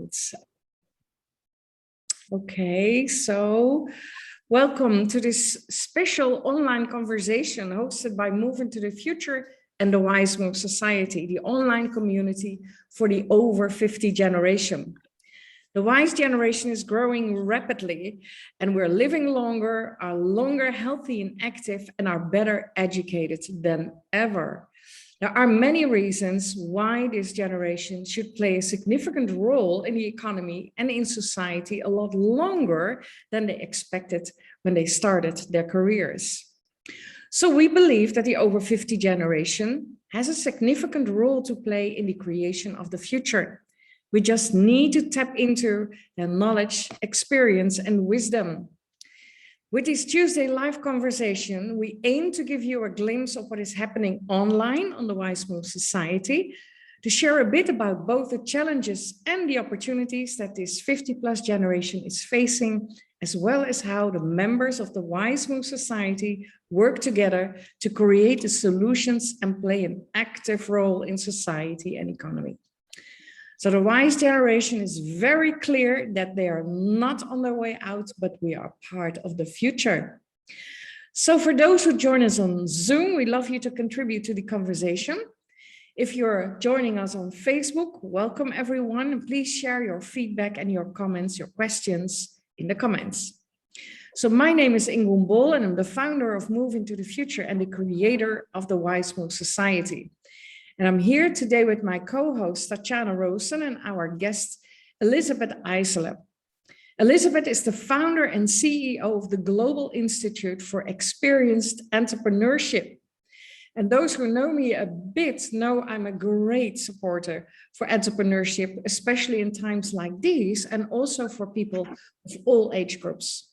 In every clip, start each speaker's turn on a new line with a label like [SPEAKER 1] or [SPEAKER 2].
[SPEAKER 1] notes. Okay, so welcome to this special online conversation hosted by Move into the Future and the Wize Move Society, the online community for the over 50 generation. The Wize generation is growing rapidly, and we're living longer, are longer healthy and active, and are better educated than ever. There are many reasons why this generation should play a significant role in the economy and in society a lot longer than they expected when they started their careers. So we believe that the over 50 generation has a significant role to play in the creation of the future. We just need to tap into their knowledge, experience, and wisdom. With this Tuesday live conversation, we aim to give you a glimpse of what is happening online on the Wize Move Society, to share a bit about both the challenges and the opportunities that this 50+ generation is facing, as well as how the members of the Wize Move Society work together to create the solutions and play an active role in society and economy. So the Wize generation is very clear that they are not on their way out, but we are part of the future. So for those who join us on Zoom, we love you to contribute to the conversation. If you're joining us on Facebook, welcome everyone, and please share your feedback and your comments, your questions in the comments. So my name is Ingun, and I'm the founder of Move into the Future and the creator of the Wize Move Society. And I'm here today with my co-host, Tatiana, Rowson, and our guest, Elizabeth Isele. Elizabeth is the founder and CEO of the Global Institute for Experienced Entrepreneurship. And those who know me a bit know I'm a great supporter for entrepreneurship, especially in times like these, and also for people of all age groups.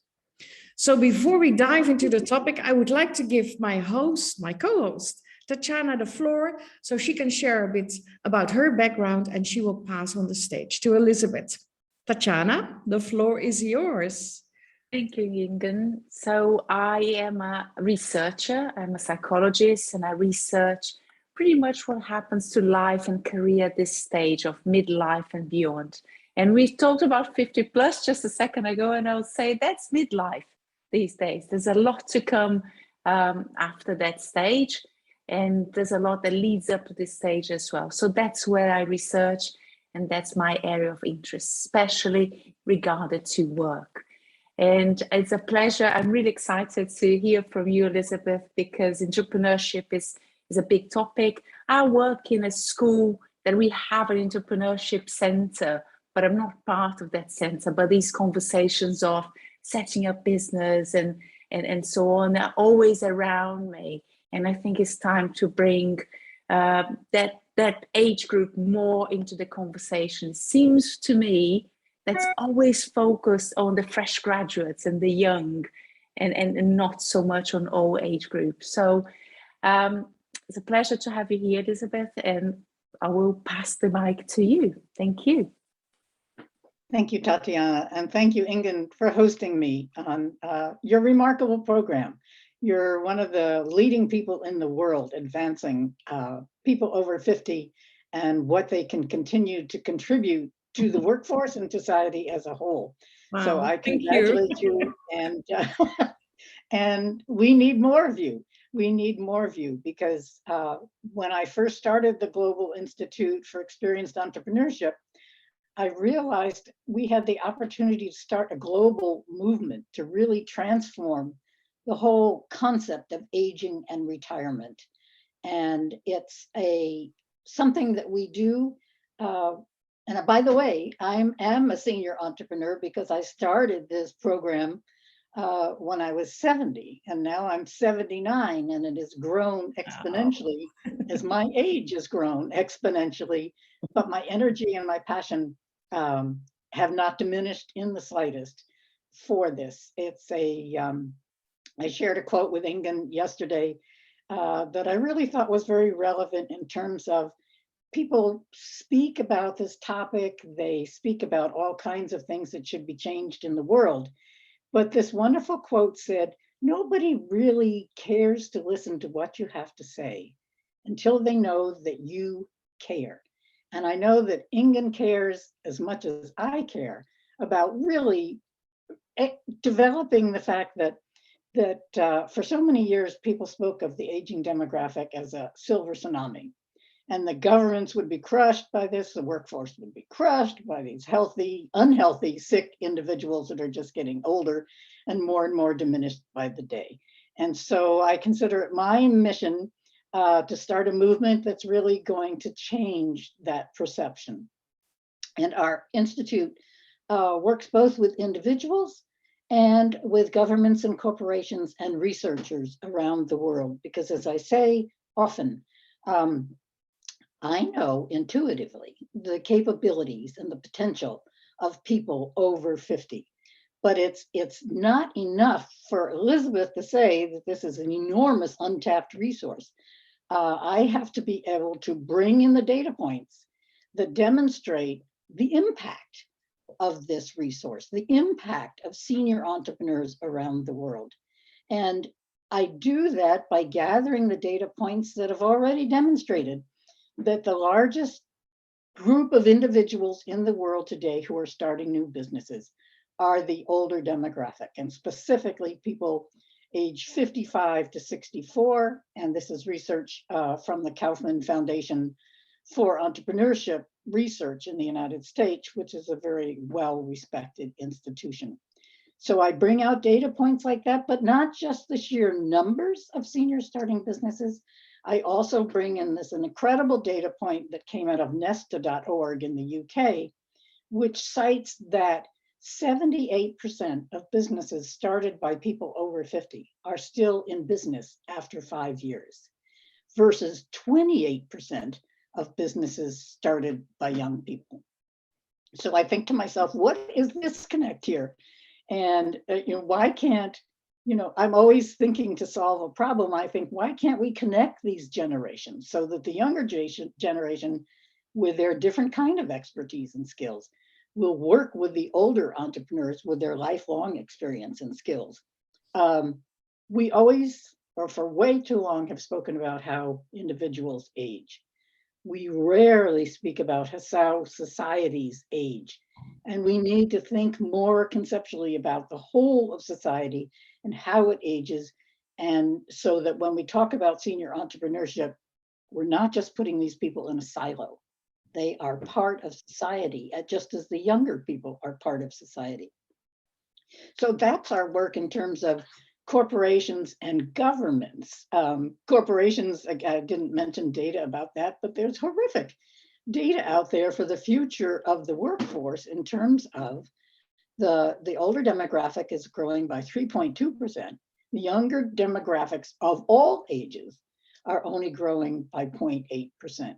[SPEAKER 1] So before we dive into the topic, I would like to give my co-host, Tatiana, the floor, so she can share a bit about her background, and she will pass on the stage to Elizabeth. Tatiana, the floor is yours.
[SPEAKER 2] Thank you, Ingun. So I am a researcher, I'm a psychologist, and I research pretty much what happens to life and career at this stage of midlife and beyond. And we talked about 50+ just a second ago, and I'll say that's midlife these days. There's a lot to come after that stage. And there's a lot that leads up to this stage as well. So that's where I research, and that's my area of interest, especially regarded to work. And it's a pleasure. I'm really excited to hear from you, Elizabeth, because entrepreneurship is a big topic. I work in a school that we have an entrepreneurship center, but I'm not part of that center. But these conversations of setting up business and so on are always around me. And I think it's time to bring that age group more into the conversation. It seems to me that's always focused on the fresh graduates and the young, and not so much on all age groups. So it's a pleasure to have you here, Elizabeth, and I will pass the mic to you. Thank you.
[SPEAKER 3] Thank you, Tatiana, and thank you, Ingun, for hosting me on your remarkable program. You're one of the leading people in the world advancing people over 50 and what they can continue to contribute to the workforce and society as a whole. Wow, so I congratulate you, and we need more of you. We need more of you because when I first started the Global Institute for Experienced Entrepreneurship, I realized we had the opportunity to start a global movement to really transform the whole concept of aging and retirement. And it's something that we do. And by the way, I am a senior entrepreneur because I started this program when I was 70, and now I'm 79, and it has grown exponentially as my age has grown exponentially, but my energy and my passion have not diminished in the slightest for this. It's I shared a quote with Ingun yesterday that I really thought was very relevant in terms of people speak about this topic. They speak about all kinds of things that should be changed in the world. But this wonderful quote said, nobody really cares to listen to what you have to say until they know that you care. And I know that Ingun cares as much as I care about really developing the fact that for so many years, people spoke of the aging demographic as a silver tsunami. And the governments would be crushed by this, the workforce would be crushed by these healthy, unhealthy, sick individuals that are just getting older and more diminished by the day. And so I consider it my mission to start a movement that's really going to change that perception. And our institute works both with individuals and with governments and corporations and researchers around the world, because as I say often, I know intuitively the capabilities and the potential of people over 50. But it's not enough for Elizabeth to say that this is an enormous untapped resource. I have to be able to bring in the data points that demonstrate the impact of this resource, the impact of senior entrepreneurs around the world. And I do that by gathering the data points that have already demonstrated that the largest group of individuals in the world today who are starting new businesses are the older demographic, and specifically people age 55 to 64. And this is research from the Kaufman Foundation for Entrepreneurship Research in the United States, which is a very well-respected institution. So I bring out data points like that, but not just the sheer numbers of seniors starting businesses. I also bring in this an incredible data point that came out of nesta.org in the UK, which cites that 78% of businesses started by people over 50 are still in business after 5 years, versus 28% of businesses started by young people. So I think to myself, what is the disconnect here? And why can't, I'm always thinking to solve a problem. I think, why can't we connect these generations so that the younger generation, with their different kind of expertise and skills, will work with the older entrepreneurs with their lifelong experience and skills? We always, or for way too long, have spoken about how individuals age. We rarely speak about how societies age. And we need to think more conceptually about the whole of society and how it ages. And so that when we talk about senior entrepreneurship, we're not just putting these people in a silo. They are part of society, just as the younger people are part of society. So that's our work in terms of corporations and governments. Corporations, I didn't mention data about that, but there's horrific data out there for the future of the workforce in terms of the older demographic is growing by 3.2%. The younger demographics of all ages are only growing by 0.8%.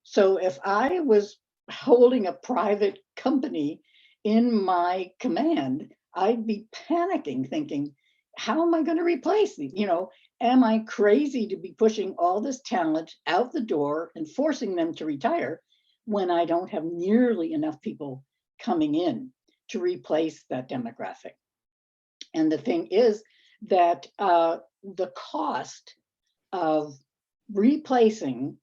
[SPEAKER 3] So if I was holding a private company in my command, I'd be panicking, thinking, how am I going to replace these? Am I crazy to be pushing all this talent out the door and forcing them to retire when I don't have nearly enough people coming in to replace that demographic? And the thing is that the cost of replacing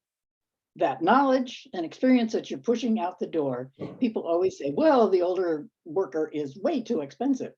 [SPEAKER 3] that knowledge and experience that you're pushing out the door, people always say, well, the older worker is way too expensive.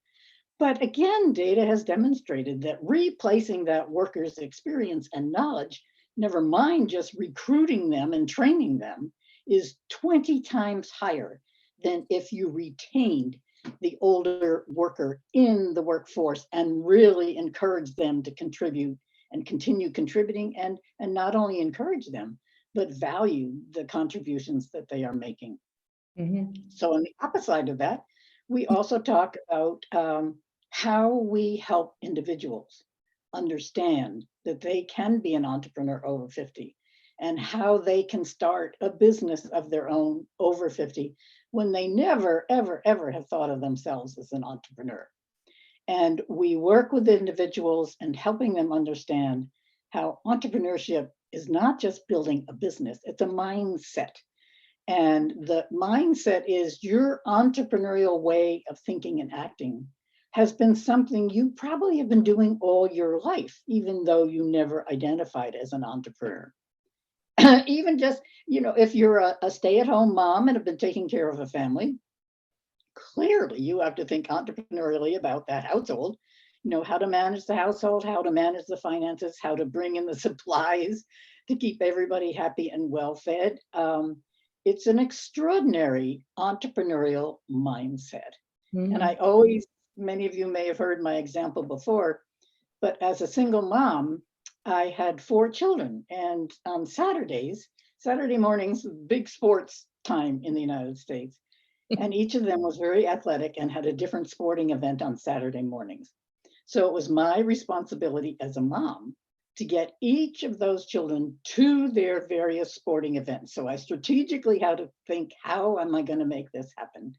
[SPEAKER 3] But again, data has demonstrated that replacing that worker's experience and knowledge, never mind just recruiting them and training them, is 20 times higher than if you retained the older worker in the workforce and really encourage them to contribute and continue contributing, and not only encourage them, but value the contributions that they are making. Mm-hmm. So on the opposite side of that, we also talk about how we help individuals understand that they can be an entrepreneur over 50 and how they can start a business of their own over 50 when they never, ever, ever have thought of themselves as an entrepreneur. And we work with individuals and helping them understand how entrepreneurship is not just building a business, it's a mindset. And the mindset is your entrepreneurial way of thinking and acting has been something you probably have been doing all your life, even though you never identified as an entrepreneur. even just, if you're a stay-at-home mom and have been taking care of a family, clearly you have to think entrepreneurially about that household, how to manage the household, how to manage the finances, how to bring in the supplies to keep everybody happy and well fed. It's an extraordinary entrepreneurial mindset. And I always, many of you may have heard my example before, but as a single mom, I had 4 children, and on Saturday mornings, big sports time in the United States. And each of them was very athletic and had a different sporting event on Saturday mornings. So it was my responsibility as a mom to get each of those children to their various sporting events. So I strategically had to think, how am I going to make this happen?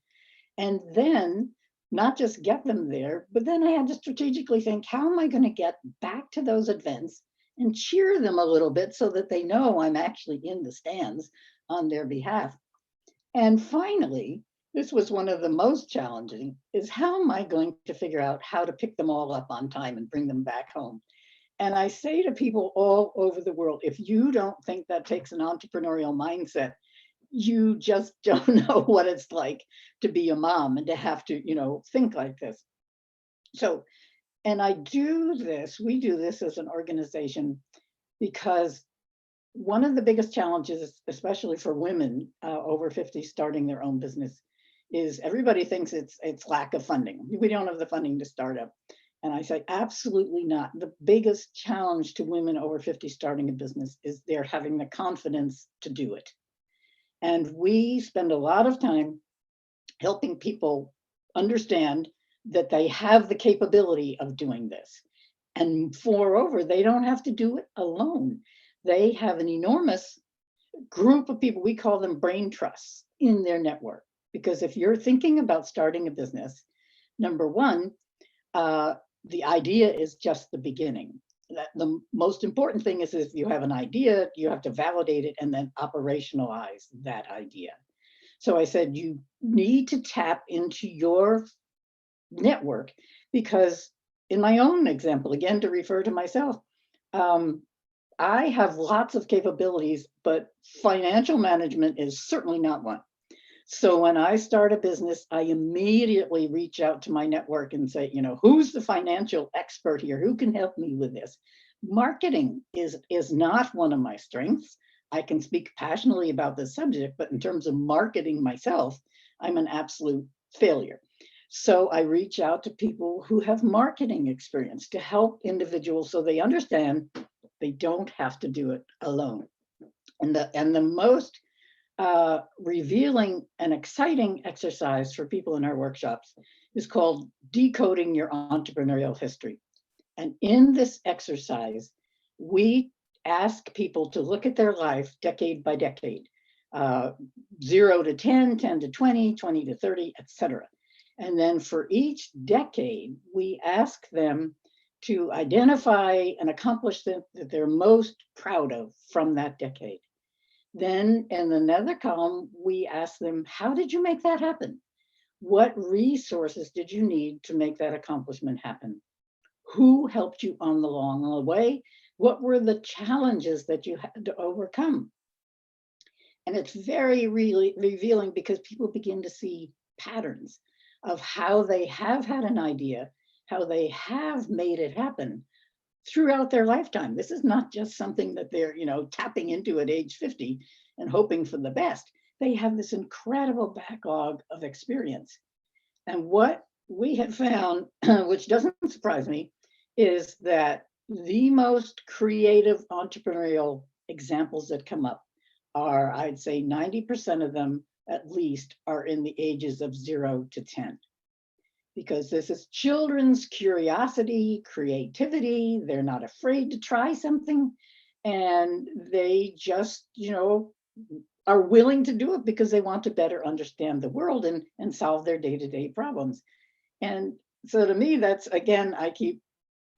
[SPEAKER 3] And then not just get them there, but then I had to strategically think, how am I going to get back to those events and cheer them a little bit so that they know I'm actually in the stands on their behalf. And finally, this was one of the most challenging, is how am I going to figure out how to pick them all up on time and bring them back home? And I say to people all over the world, if you don't think that takes an entrepreneurial mindset, you just don't know what it's like to be a mom and to have to, think like this. So, and we do this as an organization because one of the biggest challenges, especially for women over 50 starting their own business, is everybody thinks it's lack of funding. We don't have the funding to start up. And I say, absolutely not. The biggest challenge to women over 50 starting a business is they're having the confidence to do it. And we spend a lot of time helping people understand that they have the capability of doing this. And moreover, they don't have to do it alone. They have an enormous group of people, we call them brain trusts, in their network. Because if you're thinking about starting a business, number one, the idea is just the beginning. The most important thing is if you have an idea, you have to validate it and then operationalize that idea. So I said, you need to tap into your network, because in my own example, again, to refer to myself, I have lots of capabilities, but financial management is certainly not one. So when I start a business, I immediately reach out to my network and say, who's the financial expert here? Who can help me with this? Marketing is not one of my strengths. I can speak passionately about this subject, but in terms of marketing myself, I'm an absolute failure. So I reach out to people who have marketing experience to help individuals so they understand they don't have to do it alone. And the most revealing and exciting exercise for people in our workshops is called decoding your entrepreneurial history. And in this exercise, we ask people to look at their life decade by decade, 0 to 10, 10 to 20, 20 to 30, etc. And then for each decade, we ask them to identify an accomplishment that they're most proud of from that decade. Then in another column, we ask them, how did you make that happen? What resources did you need to make that accomplishment happen? Who helped you on the long way? What were the challenges that you had to overcome? And it's very really revealing, because people begin to see patterns of how they have had an idea, how they have made it happen throughout their lifetime. This is not just something that they're, tapping into at age 50 and hoping for the best. They have this incredible backlog of experience. And what we have found, which doesn't surprise me, is that the most creative entrepreneurial examples that come up are, I'd say 90% of them at least, are in the ages of 0 to 10. Because this is children's curiosity, creativity. They're not afraid to try something, and they just, are willing to do it because they want to better understand the world and solve their day-to-day problems. And so to me, that's, again, I keep,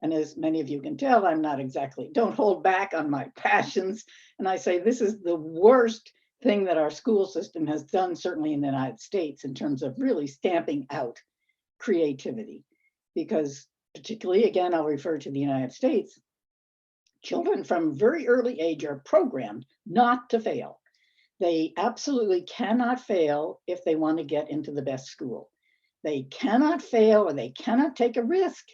[SPEAKER 3] and as many of you can tell, I'm not exactly, don't hold back on my passions. And I say, this is the worst thing that our school system has done, certainly in the United States, in terms of really stamping out creativity. Because particularly, again, I'll refer to the United States, children from very early age are programmed not to fail. They absolutely cannot fail if they want to get into the best school. They cannot fail or they cannot take a risk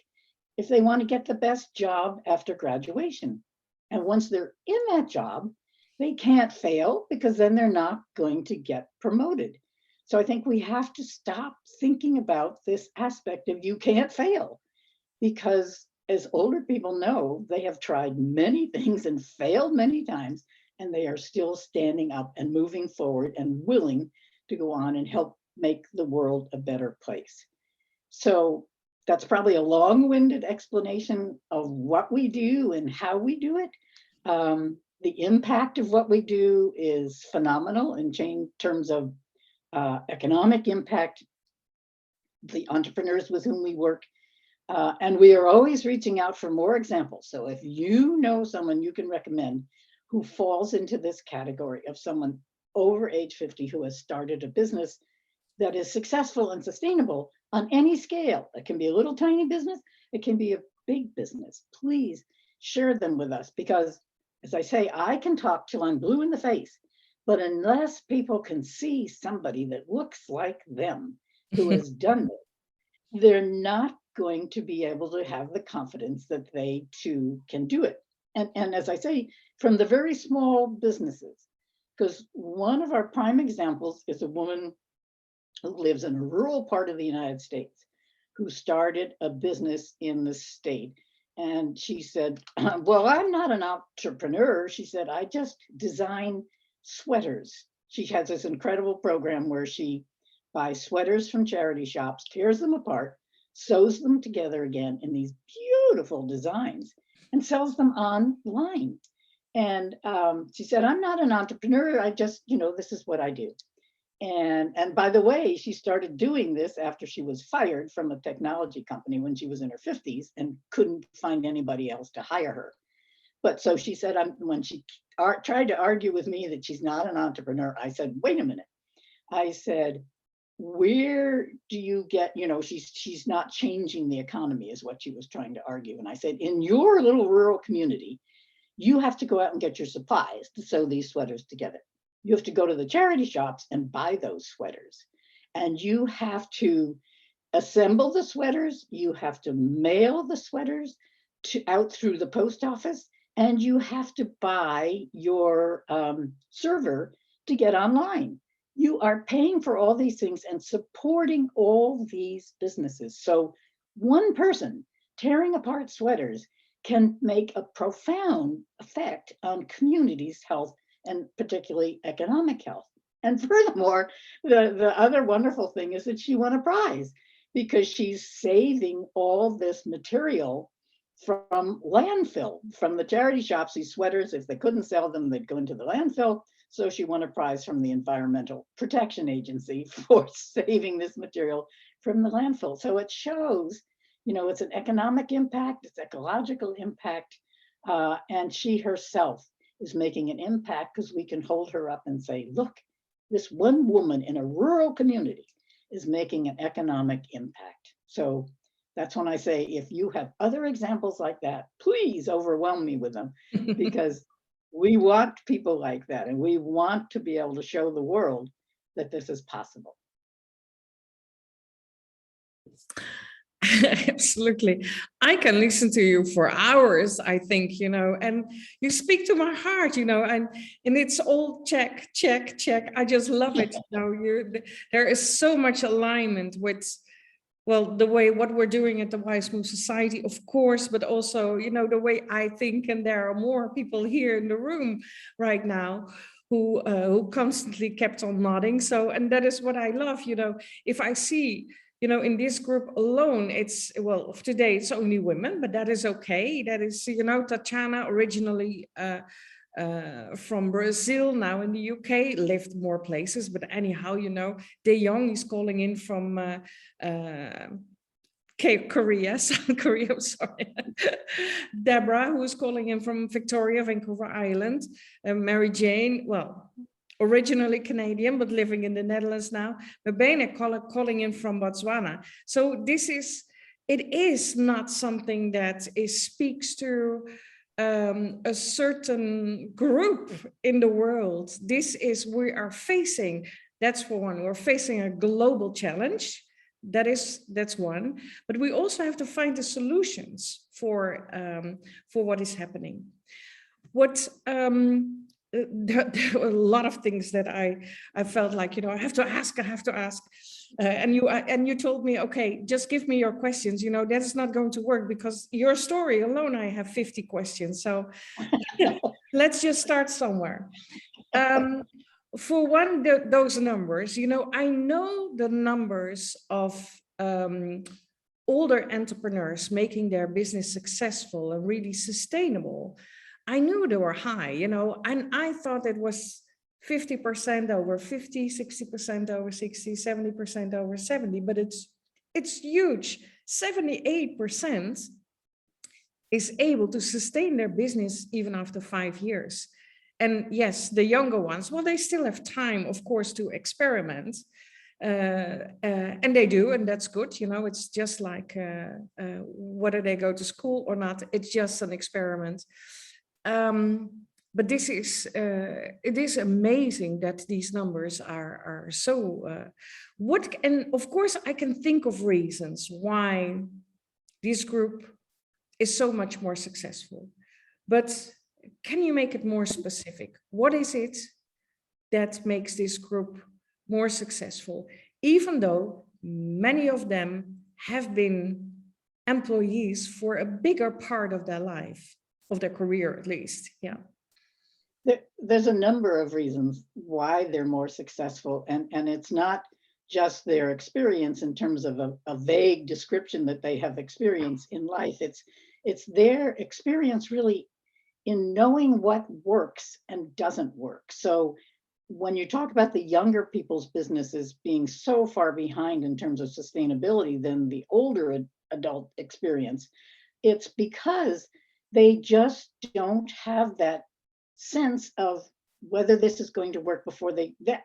[SPEAKER 3] if they want to get the best job after graduation. And once they're in that job, they can't fail because then they're not going to get promoted. So I think we have to stop thinking about this aspect of you can't fail, because as older people know, they have tried many things and failed many times, and they are still standing up and moving forward and willing to go on and help make the world a better place. So that's probably a long-winded explanation of what we do and how we do it. The impact of what we do is phenomenal in terms of economic impact, the entrepreneurs with whom we work, and we are always reaching out for more examples. So if you know someone you can recommend who falls into this category of someone over age 50 who has started a business that is successful and sustainable on any scale, it can be a little tiny business, it can be a big business, please share them with us, because as I say, I can talk till I'm blue in the face, but unless people can see somebody that looks like them who has done it, they're not going to be able to have the confidence that they too can do it. And as I say, from the very small businesses, because one of our prime examples is a woman who lives in a rural part of the United States who started a business in the state. And she said, well, I'm not an entrepreneur. She said, I just design sweaters. She has this incredible program where she buys sweaters from charity shops, tears them apart, sews them together again in these beautiful designs, and sells them online. And she said, I'm not an entrepreneur. I just, this is what I do. And by the way, she started doing this after she was fired from a technology company when she was in her 50s and couldn't find anybody else to hire her. But so she said, when she tried to argue with me that she's not an entrepreneur, I said, wait a minute. I said, where do you get, she's not changing the economy is what she was trying to argue. And I said, in your little rural community, you have to go out and get your supplies to sew these sweaters together. You have to go to the charity shops and buy those sweaters. And you have to assemble the sweaters. You have to mail the sweaters out through the post office. And you have to buy your server to get online. You are paying for all these things and supporting all these businesses. So one person tearing apart sweaters can make a profound effect on communities' health and particularly economic health. And furthermore, the other wonderful thing is that she won a prize because she's saving all this material from landfill, from the charity shops. These sweaters, if they couldn't sell them, they'd go into the landfill. So she won a prize from the Environmental Protection Agency for saving this material from the landfill. So it shows, it's an economic impact, it's ecological impact, and she herself is making an impact because we can hold her up and say, look, this one woman in a rural community is making an economic impact. So that's when I say, if you have other examples like that, please overwhelm me with them, because we want people like that, and we want to be able to show the world that this is possible.
[SPEAKER 1] Absolutely. I can listen to you for hours, I think, and you speak to my heart, and it's all check, check, check. I just love it. There is so much alignment with, well, the way what we're doing at the Wize Move Society, of course, but also, the way I think, and there are more people here in the room right now who constantly kept on nodding. So, and that is what I love, if I see, in this group alone, it's, well, today it's only women, but that is okay. That is, Tatiana, originally from Brazil, now in the UK, lived more places, but anyhow, De Jong is calling in from Korea, South Korea, sorry. Deborah, who is calling in from Victoria, Vancouver Island. Mary Jane, well, originally Canadian, but living in the Netherlands now. Mabene calling in from Botswana. So it is not something that speaks to a certain group in the world. We are facing, that's for one, we're facing a global challenge. That's one, but we also have to find the solutions for what is happening. There were a lot of things that I felt like, I have to ask. And you told me, okay, just give me your questions. That is not going to work because your story alone, I have 50 questions. So let's just start somewhere. For one, those numbers, I know the numbers of older entrepreneurs making their business successful and really sustainable. I knew they were high, and I thought it was 50% over 50, 60% over 60, 70% over 70, but it's huge. 78% is able to sustain their business even after 5 years. And yes, the younger ones, well, they still have time, of course, to experiment. And they do, and that's good. It's just like whether they go to school or not, it's just an experiment. But it is amazing that these numbers are so, and of course I can think of reasons why this group is so much more successful, but can you make it more specific? What is it that makes this group more successful, even though many of them have been employees for a bigger part of their life, of their career at least? Yeah.
[SPEAKER 3] There's a number of reasons why they're more successful, and it's not just their experience in terms of a vague description that they have experienced in life. It's their experience really in knowing what works and doesn't work. So when you talk about the younger people's businesses being so far behind in terms of sustainability than the older adult experience, it's because they just don't have that sense of whether this is going to work before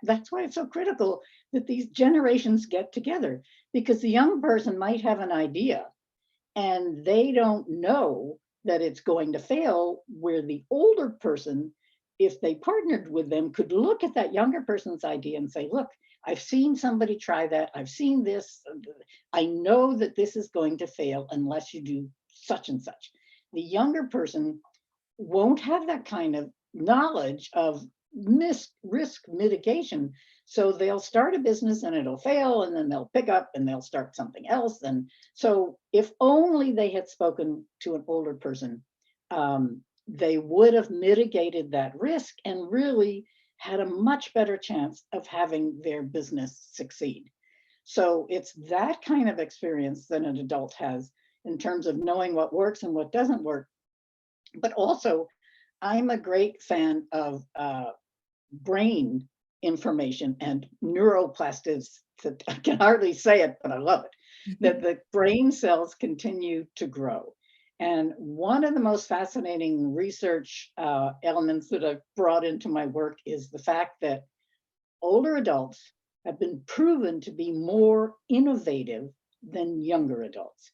[SPEAKER 3] that's why it's so critical that these generations get together, because the young person might have an idea and they don't know that it's going to fail, where the older person, if they partnered with them, could look at that younger person's idea and say, look, I've seen somebody try that. I've seen this. I know that this is going to fail unless you do such and such. The younger person won't have that kind of knowledge of risk mitigation. So they'll start a business and it'll fail, and then they'll pick up and they'll start something else. And so if only they had spoken to an older person, they would have mitigated that risk and really had a much better chance of having their business succeed. So it's that kind of experience that an adult has in terms of knowing what works and what doesn't work. But also, I'm a great fan of brain information and neuroplasticity. I can hardly say it, but I love it. That the brain cells continue to grow. And one of the most fascinating research elements that I've brought into my work is the fact that older adults have been proven to be more innovative than younger adults.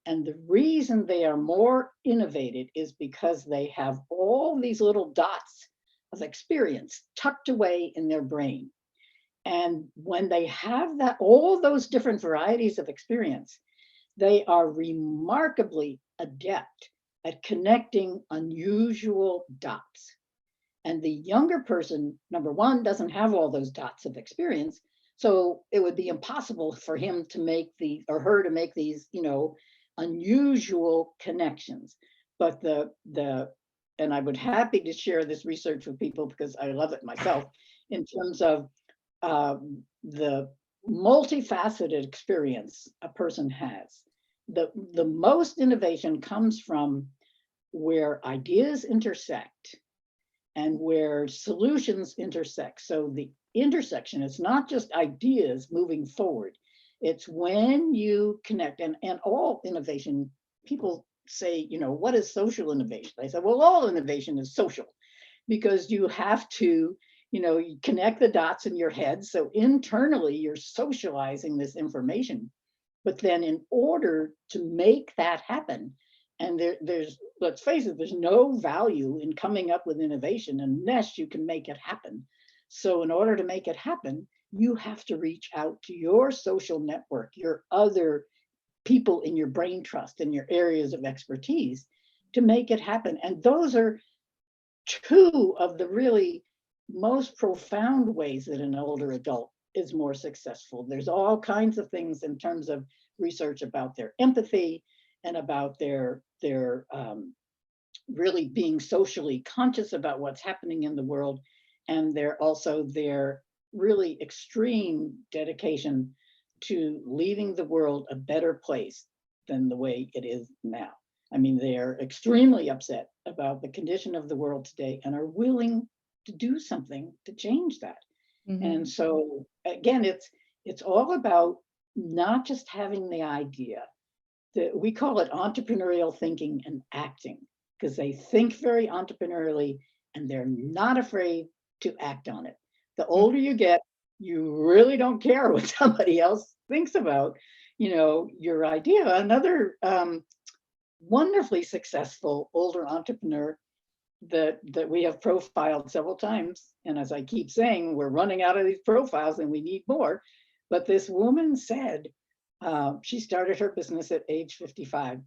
[SPEAKER 3] And the reason they are more innovative is because they have all these little dots of experience tucked away in their brain. And when they have that, all those different varieties of experience, they are remarkably adept at connecting unusual dots. And the younger person, number one, doesn't have all those dots of experience. So it would be impossible for him to make or her to make these, unusual connections. But and I would happy to share this research with people because I love it myself, in terms of the multifaceted experience a person has. The most innovation comes from where ideas intersect and where solutions intersect. So the intersection is not just ideas moving forward. It's when you connect, and all innovation, people say, what is social innovation? I said, well, all innovation is social, because you have to, you connect the dots in your head. So internally, you're socializing this information. But then in order to make that happen And there's, let's face it, there's no value in coming up with innovation unless you can make it happen. So in order to make it happen, you have to reach out to your social network, your other people in your brain trust and your areas of expertise to make it happen. And those are two of the really most profound ways that an older adult is more successful. There's all kinds of things in terms of research about their empathy and about their really being socially conscious about what's happening in the world, and their really extreme dedication to leaving the world a better place than the way it is now. I mean, they are extremely upset about the condition of the world today and are willing to do something to change that. Mm-hmm. And so again, it's all about not just having the idea. We call it entrepreneurial thinking and acting, because they think very entrepreneurially and they're not afraid to act on it. The older you get, you really don't care what somebody else thinks about, your idea. Another wonderfully successful older entrepreneur that we have profiled several times, and as I keep saying, we're running out of these profiles and we need more. But this woman said she started her business at age 55.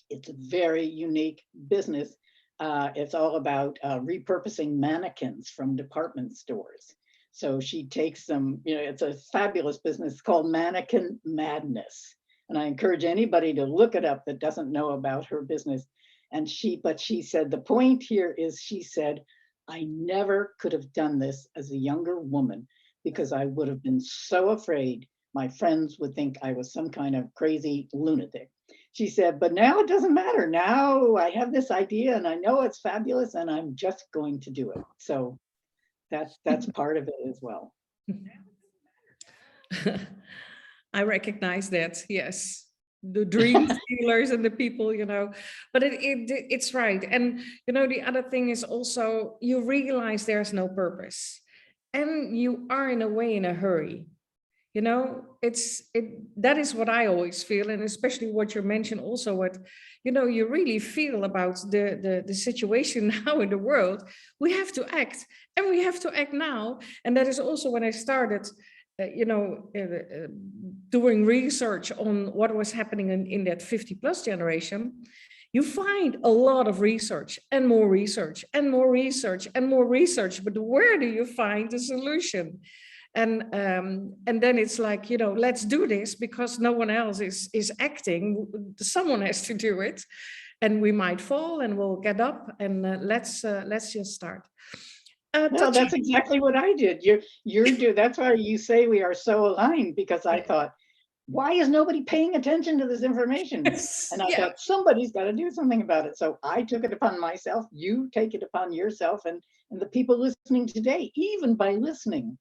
[SPEAKER 3] It's a very unique business. It's all about repurposing mannequins from department stores. So she takes them, it's a fabulous business called Mannequin Madness. And I encourage anybody to look it up that doesn't know about her business. And she said, the point here is, she said, I never could have done this as a younger woman because I would have been so afraid my friends would think I was some kind of crazy lunatic. She said, but now it doesn't matter. Now I have this idea and I know it's fabulous and I'm just going to do it. So that's part of it as well.
[SPEAKER 1] I recognize that, yes. The dream stealers and the people, but it's right. And, the other thing is also, you realize there's no purpose and you are in a way in a hurry. That is what I always feel, and especially what you mentioned also, what you really feel about the situation now in the world. We have to act, and we have to act now. And that is also when I started doing research on what was happening in that 50+ generation. You find a lot of research and more research and more research and more research, but where do you find the solution? And then it's like, let's do this because no one else is acting. Someone has to do it, and we might fall and we'll get up, and let's just start.
[SPEAKER 3] Well, that's exactly what I did. That's why you say we are so aligned, because I thought, why is nobody paying attention to this information? Yes. And I thought, somebody's got to do something about it. So I took it upon myself. You take it upon yourself, and the people listening today, even by listening,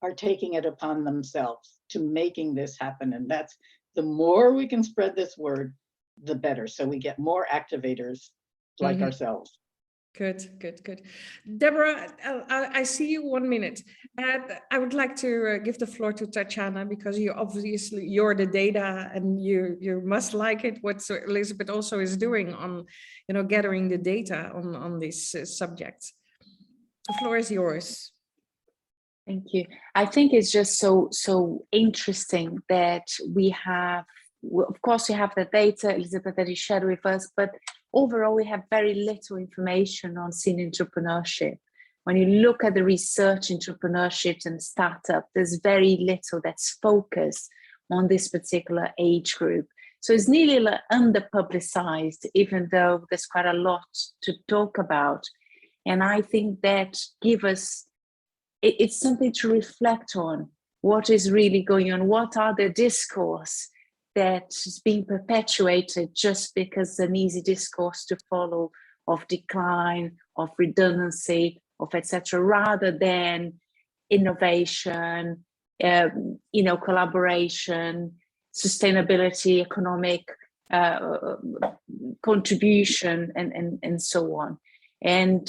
[SPEAKER 3] are taking it upon themselves to making this happen. And that's, the more we can spread this word, the better. So we get more activators like ourselves.
[SPEAKER 1] Good. Deborah, I see you 1 minute. I would like to give the floor to Tatiana, because you're the data, and you must like it, what Elizabeth also is doing on, gathering the data on this subject. The floor is yours.
[SPEAKER 2] Thank you. I think it's just so interesting that we have, of course, we have the data, Elizabeth, that you shared with us, but overall, we have very little information on senior entrepreneurship. When you look at the research entrepreneurships and startup, there's very little that's focused on this particular age group. So it's nearly under-publicized, even though there's quite a lot to talk about. And I think that gives us, it's something to reflect on. What is really going on? What are the discourse that is being perpetuated just because an easy discourse to follow of decline, of redundancy, of etc., rather than innovation, collaboration, sustainability, economic contribution, and so on. And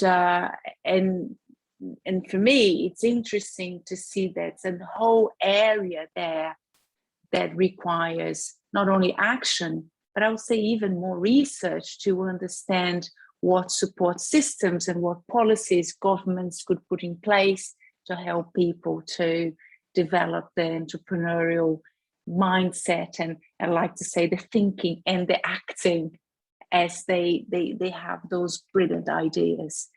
[SPEAKER 2] for me, it's interesting to see that there's a whole area there that requires not only action, but I would say even more research to understand what support systems and what policies governments could put in place to help people to develop their entrepreneurial mindset, and I like to say the thinking and the acting as they have those brilliant ideas.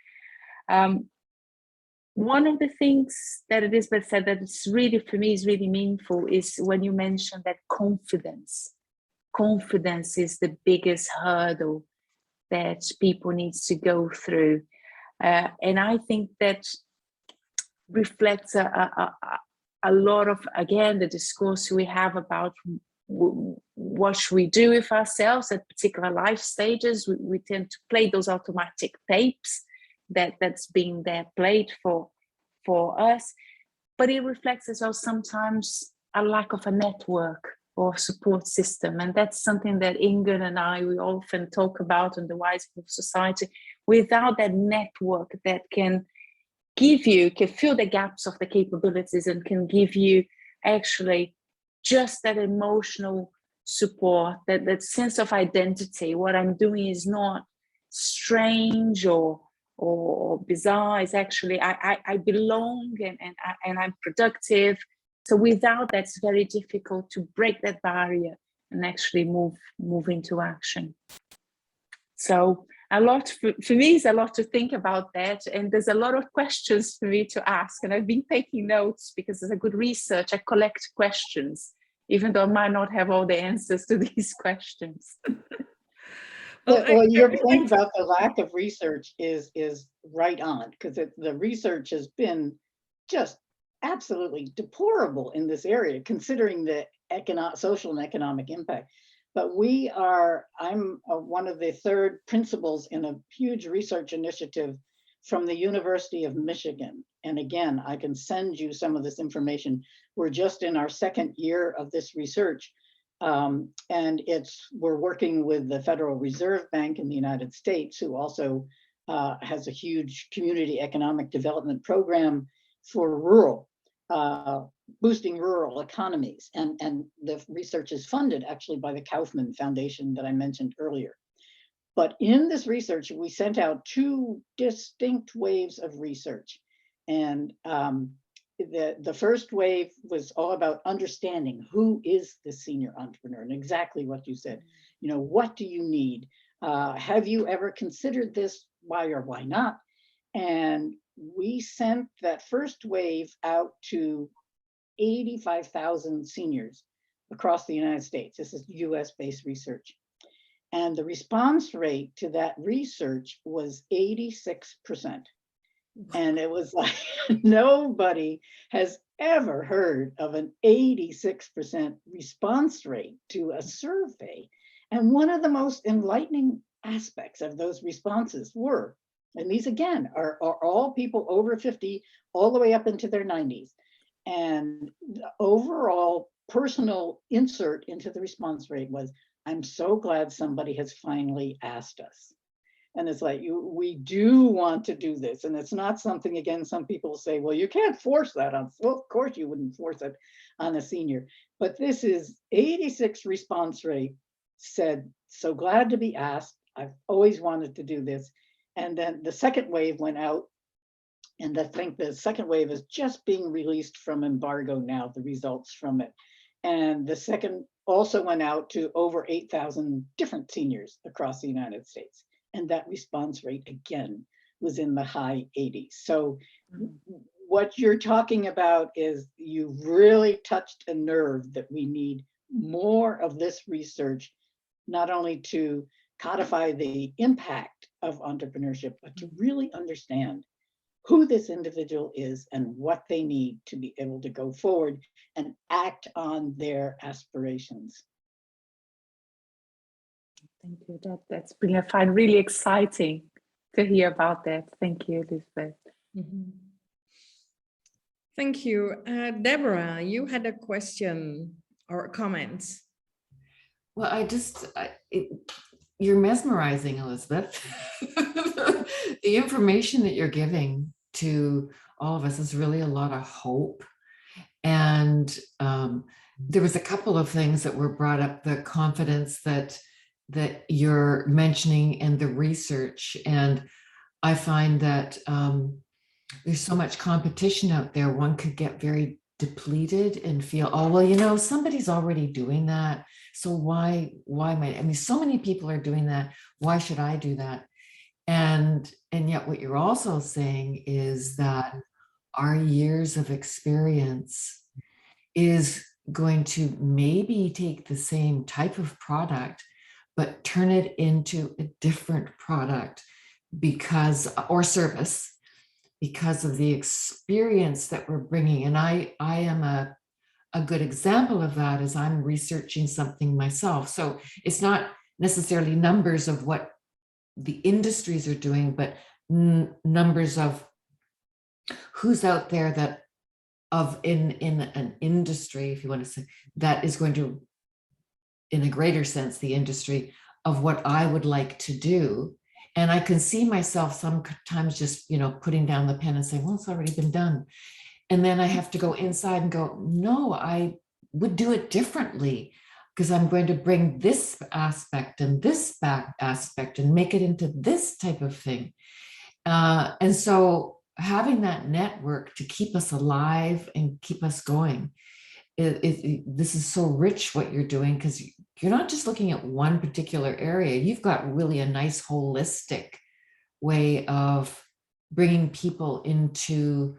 [SPEAKER 2] One of the things that Elizabeth said that it's really, for me, is really meaningful is when you mentioned that confidence. Confidence is the biggest hurdle that people need to go through. And I think that reflects a lot of, again, the discourse we have about what should we do with ourselves at particular life stages. We tend to play those automatic tapes that's being there played for us, but it reflects as well sometimes a lack of a network or support system, and that's something that Ingun and I, we often talk about in the Wize Move Society. Without that network that can fill the gaps of the capabilities and can give you actually just that emotional support, that sense of identity. What I'm doing is not strange or bizarre. It's actually I belong and I'm productive. So without that, it's very difficult to break that barrier and actually move into action. So a lot for me is a lot to think about that, and there's a lot of questions for me to ask, and I've been taking notes because as a good research I collect questions, even though I might not have all the answers to these questions.
[SPEAKER 3] Well, your point about the lack of research is right on, because the research has been just absolutely deplorable in this area, considering the social and economic impact. But I'm one of the third principals in a huge research initiative from the University of Michigan. And again, I can send you some of this information. We're just in our second year of this research. And we're working with the Federal Reserve Bank in the United States, who also has a huge community economic development program for boosting rural economies. And the research is funded actually by the Kaufman Foundation that I mentioned earlier. But in this research, we sent out 2 distinct waves of research. And the first wave was all about understanding who is the senior entrepreneur, and exactly what you said. You know, what do you need? Have you ever considered this? Why or why not? And we sent that first wave out to 85,000 seniors across the United States. This is US-based research. And the response rate to that research was 86%. And it was like, nobody has ever heard of an 86% response rate to a survey. And one of the most enlightening aspects of those responses were, and these again are all people over 50, all the way up into their 90s. And the overall personal insert into the response rate was, I'm so glad somebody has finally asked us. And it's like, we do want to do this. And it's not something, again, some people say, well, you can't force that on, well, of course you wouldn't force it on a senior. But this is 86 response rate, said, so glad to be asked. I've always wanted to do this. And then the second wave went out. And I think the second wave is just being released from embargo now, the results from it. And the second also went out to over 8,000 different seniors across the United States. And that response rate, again, was in the high 80s. So what you're talking about is you really touched a nerve that we need more of this research, not only to codify the impact of entrepreneurship, but to really understand who this individual is and what they need to be able to go forward and act on their aspirations.
[SPEAKER 2] Thank you. That's brilliant. I find really exciting to hear about that. Thank you, Elizabeth.
[SPEAKER 1] Mm-hmm. Thank you. Deborah, you had a question or a comment.
[SPEAKER 4] Well, you're mesmerizing, Elizabeth. The information that you're giving to all of us is really a lot of hope. And there was a couple of things that were brought up, the confidence that that you're mentioning and the research. And I find that there's so much competition out there. One could get very depleted and feel, oh, well, you know, somebody's already doing that. So why am I mean, so many people are doing that. Why should I do that? And yet what you're also saying is that our years of experience is going to maybe take the same type of product, but turn it into a different product because, or service, because of the experience that we're bringing. And I am a good example of that as I'm researching something myself. So it's not necessarily numbers of what the industries are doing, but numbers of who's out there that in an industry, if you want to say, that is going to, in a greater sense, the industry of what I would like to do. And I can see myself sometimes just, you know, putting down the pen and saying, well, it's already been done. And then I have to go inside and go, no, I would do it differently, because I'm going to bring this aspect and this back aspect and make it into this type of thing. And so having that network to keep us alive and keep us going, this is so rich what you're doing, because you're not just looking at one particular area. You've got really a nice holistic way of bringing people into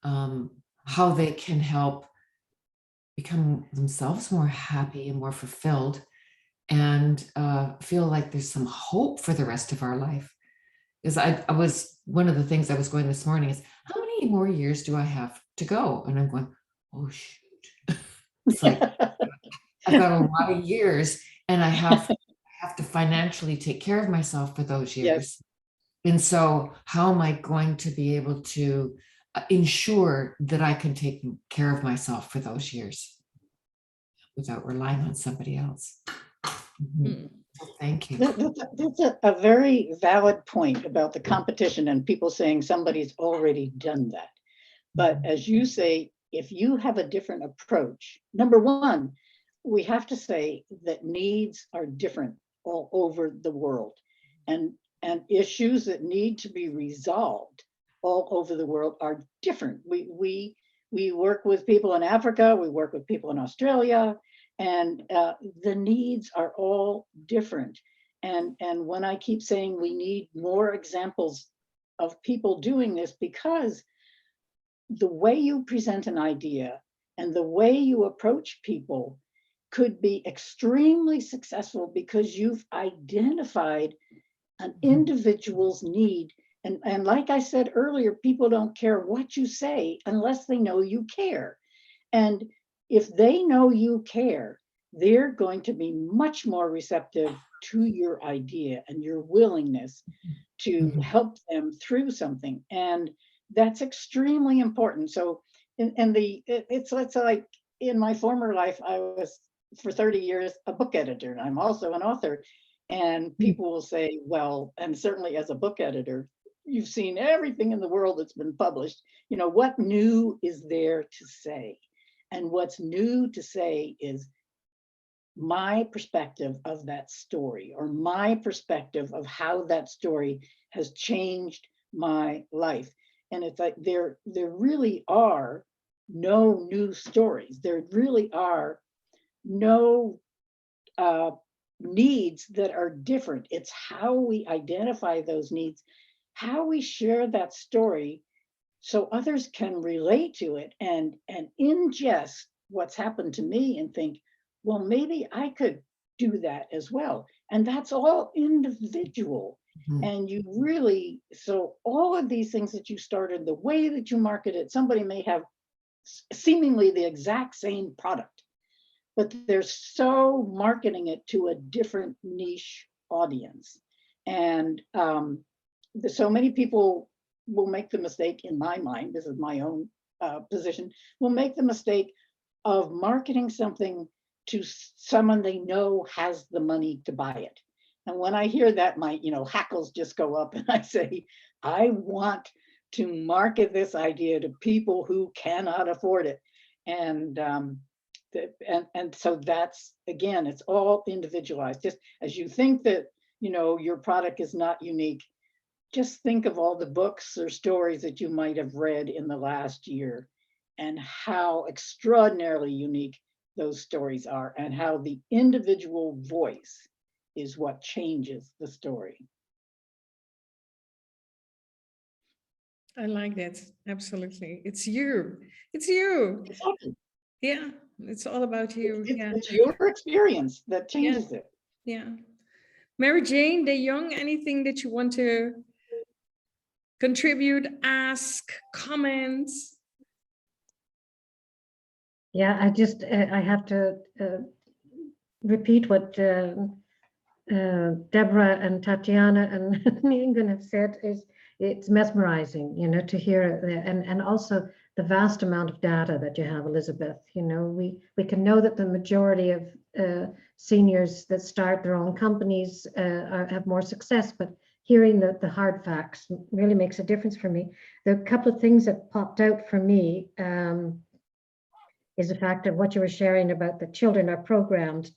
[SPEAKER 4] how they can help become themselves more happy and more fulfilled, and feel like there's some hope for the rest of our life. Because I was, one of the things I was going this morning is, how many more years do I have to go? And I'm going, oh shoot. It's like, I've got a lot of years, and I have to financially take care of myself for those years.
[SPEAKER 3] Yes.
[SPEAKER 4] And so how am I going to be able to ensure that I can take care of myself for those years without relying on somebody else? Mm-hmm. Thank you.
[SPEAKER 3] That's a very valid point about the competition and people saying somebody's already done that. But as you say, if you have a different approach, number one, we have to say that needs are different all over the world, and issues that need to be resolved all over the world are different. We work with people in Africa, we work with people in Australia, and the needs are all different. And when I keep saying we need more examples of people doing this, because the way you present an idea and the way you approach people could be extremely successful because you've identified an individual's need. And like I said earlier, people don't care what you say unless they know you care. And if they know you care, they're going to be much more receptive to your idea and your willingness to help them through something. And that's extremely important. So it's like in my former life, I was for 30 years a book editor, and I'm also an author. And people will say, well, and certainly as a book editor, you've seen everything in the world that's been published. You know, what new is there to say? And what's new to say is my perspective of that story, or my perspective of how that story has changed my life. And it's like there really are no new stories. There really are no needs that are different. It's how we identify those needs, how we share that story so others can relate to it and ingest what's happened to me and think, well, maybe I could do that as well. And that's all individual. And you really, so all of these things that you started, the way that you market it, somebody may have seemingly the exact same product, but they're so marketing it to a different niche audience. And so many people will make the mistake, in my mind, this is my own position, will make the mistake of marketing something to someone they know has the money to buy it. And when I hear that, my hackles just go up, and I say, I want to market this idea to people who cannot afford it. And And so that's, again, it's all individualized. Just as you think that, your product is not unique, just think of all the books or stories that you might have read in the last year and how extraordinarily unique those stories are, and how the individual voice is what changes the story.
[SPEAKER 1] I like that. Absolutely. It's you. It's you.
[SPEAKER 3] Exactly.
[SPEAKER 1] Yeah. It's all about you. Yeah.
[SPEAKER 3] It's your experience that changes it.
[SPEAKER 1] Yeah. Mary Jane, De Young, anything that you want to contribute, ask, comment?
[SPEAKER 5] Yeah, I have to repeat what Deborah and Tatiana and Ingun have said. It's mesmerizing, to hear it, and also the vast amount of data that you have, Elizabeth. We can know that the majority of seniors that start their own companies have more success, but hearing the hard facts really makes a difference for me. There are a couple of things that popped out for me. Is the fact of what you were sharing about the children are programmed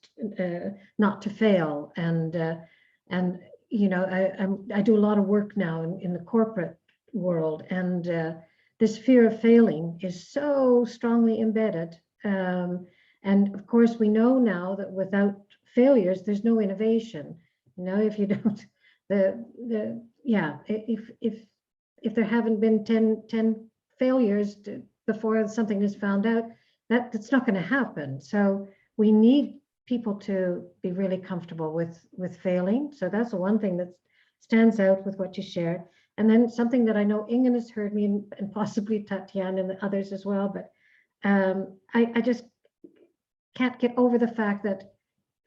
[SPEAKER 5] not to fail, and I do a lot of work now in the corporate world, and this fear of failing is so strongly embedded, and of course we know now that without failures there's no innovation. If you don't if there haven't been 10 failures before something is found out, that's not going to happen. So we need people to be really comfortable with failing. So that's the one thing that stands out with what you shared. And then something that I know Ingun has heard me, and possibly Tatiana and the others as well, but I just can't get over the fact that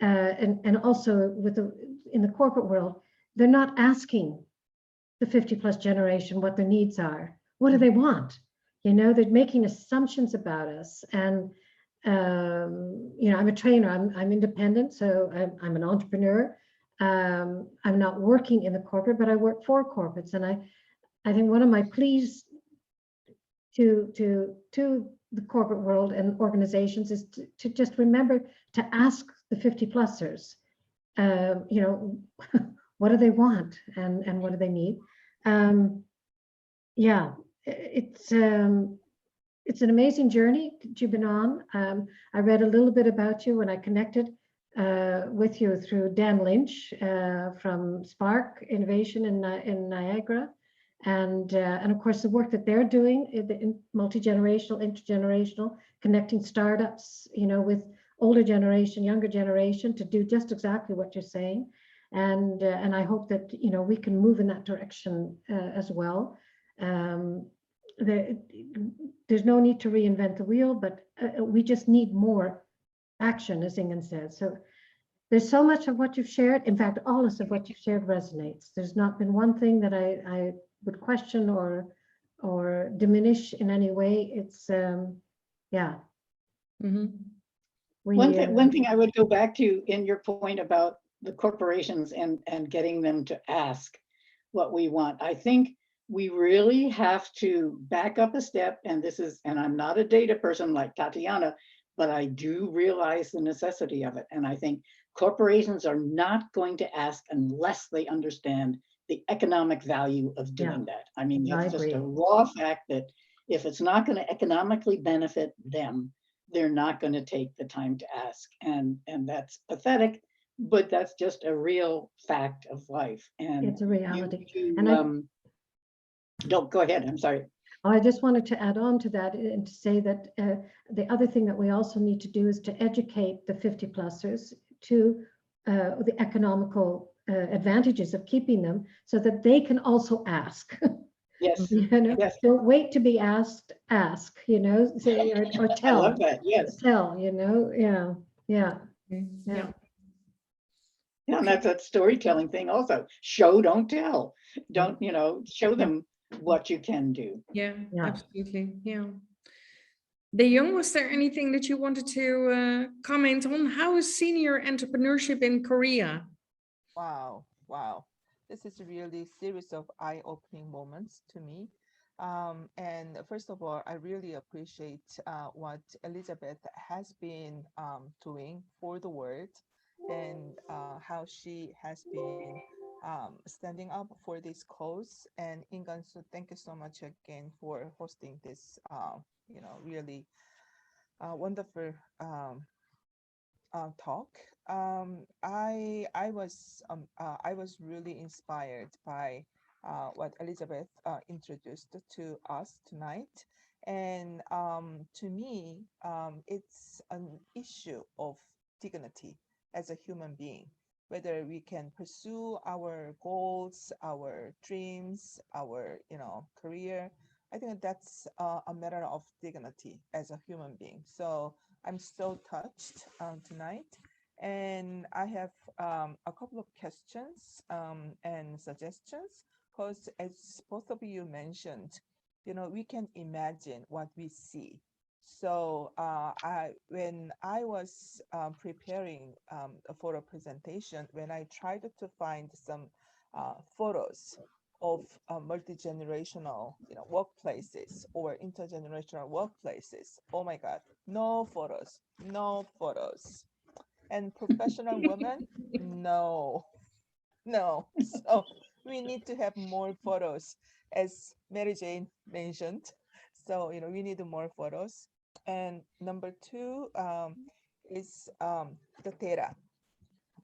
[SPEAKER 5] and also in the corporate world, they're not asking the 50+ generation what their needs are. What do they want? They're making assumptions about us. And, I'm a trainer, I'm independent, so I'm an entrepreneur. I'm not working in the corporate, but I work for corporates. And I think one of my pleas to the corporate world and organizations is to just remember to ask the 50+ers, what do they want and what do they need? Yeah. It's an amazing journey that you've been on. I read a little bit about you when I connected with you through Dan Lynch from Spark Innovation in Niagara, and of course the work that they're doing in multi-generational, intergenerational, connecting startups, with older generation, younger generation, to do just exactly what you're saying, and I hope that we can move in that direction as well. There's no need to reinvent the wheel, but we just need more action, as Ingun said. So there's so much of what you've shared. In fact, all of what you've shared resonates. There's not been one thing that I would question or diminish in any way. It's yeah.
[SPEAKER 1] Mm-hmm.
[SPEAKER 3] One thing I would go back to in your point about the corporations and getting them to ask what we want. I think we really have to back up a step, and I'm not a data person like Tatiana, but I do realize the necessity of it. And I think corporations are not going to ask unless they understand the economic value of doing that. I mean, that's just a raw fact that if it's not going to economically benefit them, they're not going to take the time to ask. And that's pathetic, but that's just a real fact of life. And
[SPEAKER 5] it's a reality.
[SPEAKER 3] Don't go ahead. I'm sorry.
[SPEAKER 5] I just wanted to add on to that and to say that the other thing that we also need to do is to educate the 50+ers to the economical advantages of keeping them, so that they can also ask.
[SPEAKER 3] Yes.
[SPEAKER 5] Yes. Don't wait to be asked. Ask. Say, or tell.
[SPEAKER 3] I love that. Yes.
[SPEAKER 5] Tell. Yeah.
[SPEAKER 3] Yeah, and that's that storytelling thing also. Show, don't tell. Don't, show them what you can do.
[SPEAKER 1] Yeah. Absolutely. Yeah. De Young, was there anything that you wanted to comment on? How is senior entrepreneurship in Korea?
[SPEAKER 6] Wow. This is really a series of eye-opening moments to me. And first of all, I really appreciate what Elizabeth has been doing for the world, and how she has been standing up for this cause. And Ingun, so thank you so much again for hosting this, really wonderful talk. I was really inspired by what Elizabeth introduced to us tonight, and to me, it's an issue of dignity as a human being. Whether we can pursue our goals, our dreams, our career, I think that's a matter of dignity as a human being. So I'm so touched tonight. And I have a couple of questions and suggestions, because as both of you mentioned, we can imagine what we see. So when I was preparing for a presentation, when I tried to find some photos of multi-generational workplaces or intergenerational workplaces, oh my God, no photos, no photos. And professional women, no. So we need to have more photos, as Mary Jane mentioned. So we need more photos. And number two is the data.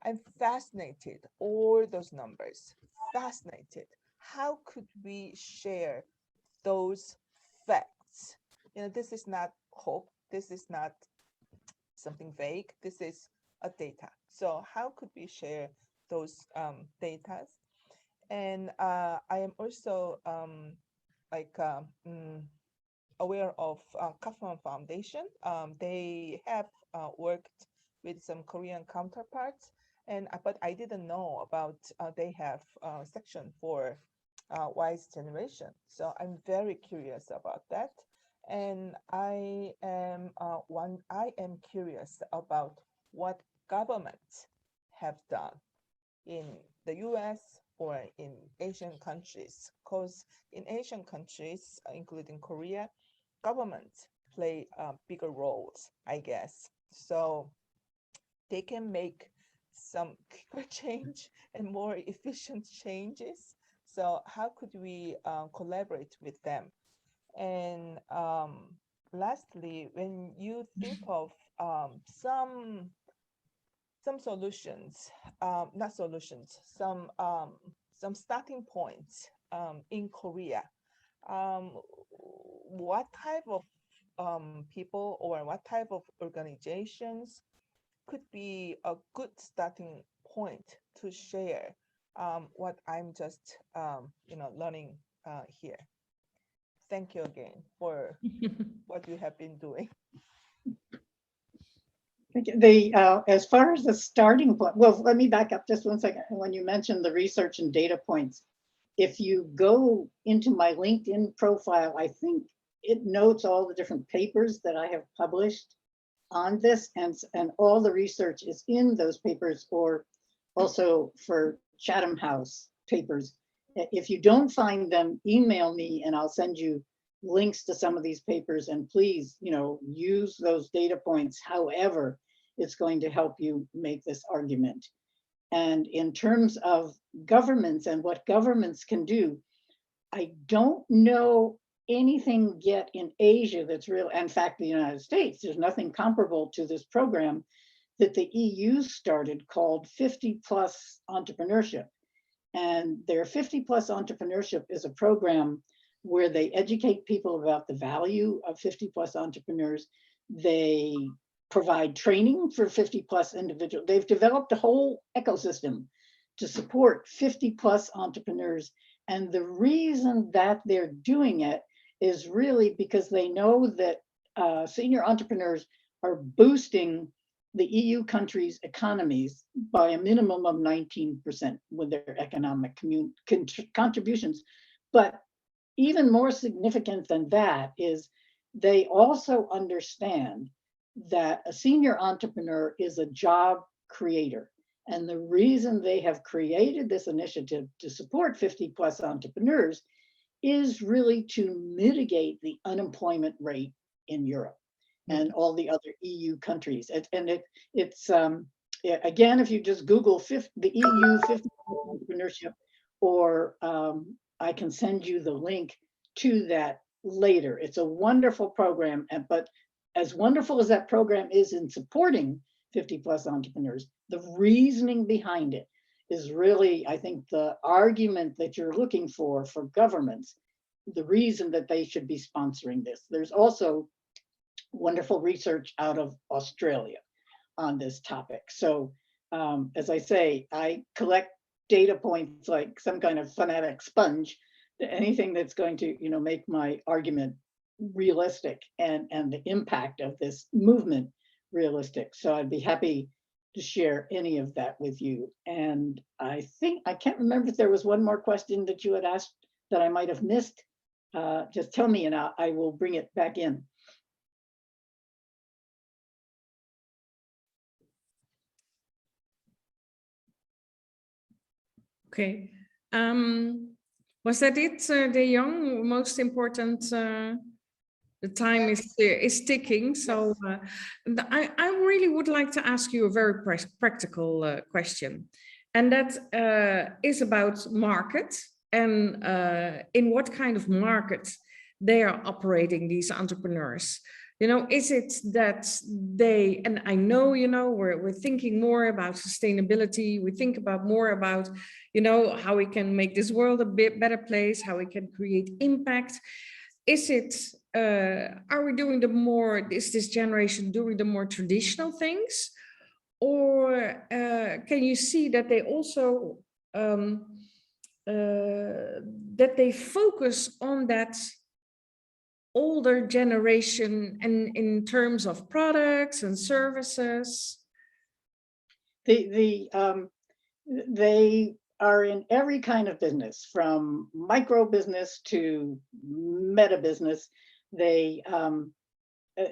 [SPEAKER 6] I'm fascinated, all those numbers, fascinated. How could we share those facts? This is not hope. This is not something vague. This is a data. So how could we share those data? And I am also aware of Kaufman Foundation. They have worked with some Korean counterparts, and but I didn't know about they have a section for Wize generation. So I'm very curious about that. And I am curious about what governments have done in the US or in Asian countries, because in Asian countries, including Korea, governments play bigger roles, I guess. So they can make some quicker change and more efficient changes. So how could we collaborate with them? And lastly, when you think of some solutions, not solutions, some starting points in Korea, what type of people or what type of organizations could be a good starting point to share what I'm just learning here. Thank you again for what you have been doing.
[SPEAKER 3] As far as the starting point, well, let me back up just one second. When you mentioned the research and data points, if you go into my LinkedIn profile, I think it notes all the different papers that I have published on this, and all the research is in those papers, or also for Chatham House papers. If you don't find them, email me and I'll send you links to some of these papers, and please, use those data points however it's going to help you make this argument. And in terms of governments and what governments can do, I don't know anything yet in Asia that's real. In fact, the United States, there's nothing comparable to this program that the EU started called 50+ Entrepreneurship. And their 50+ Entrepreneurship is a program where they educate people about the value of 50+ entrepreneurs. They provide training for 50+ individuals. They've developed a whole ecosystem to support 50+ entrepreneurs. And the reason that they're doing it is really because they know that senior entrepreneurs are boosting the EU countries' economies by a minimum of 19% with their economic contributions. But even more significant than that is they also understand that a senior entrepreneur is a job creator. And the reason they have created this initiative to support 50+ entrepreneurs is really to mitigate the unemployment rate in Europe and all the other EU countries. It's again, if you just Google the EU 50 entrepreneurship, or I can send you the link to that later. It's a wonderful program, but as wonderful as that program is in supporting 50 plus entrepreneurs, the reasoning behind it is really, I think, the argument that you're looking for governments, the reason that they should be sponsoring this. There's also wonderful research out of Australia on this topic. So as I say, I collect data points like some kind of fanatic sponge, anything that's going to, you know, make my argument realistic and the impact of this movement realistic. So I'd be happy to share any of that with you. And I think, I can't remember if there was one more question that you had asked that I might have missed. Just tell me and I will bring it back in.
[SPEAKER 1] Okay. Was that it, De Jong? Most important, the time is ticking. So I really would like to ask you a very practical question. And that is about market and in what kind of market they are operating, these entrepreneurs. You know, is it that they, and I know, you know, we're thinking more about sustainability. We think about more about, you know, how we can make this world a bit better place, how we can create impact. Is it, are we doing the more, is this generation doing the more traditional things? Or can you see that they also, that they focus on that older generation and in terms of products and services?
[SPEAKER 3] They are in every kind of business, from micro business to meta business. They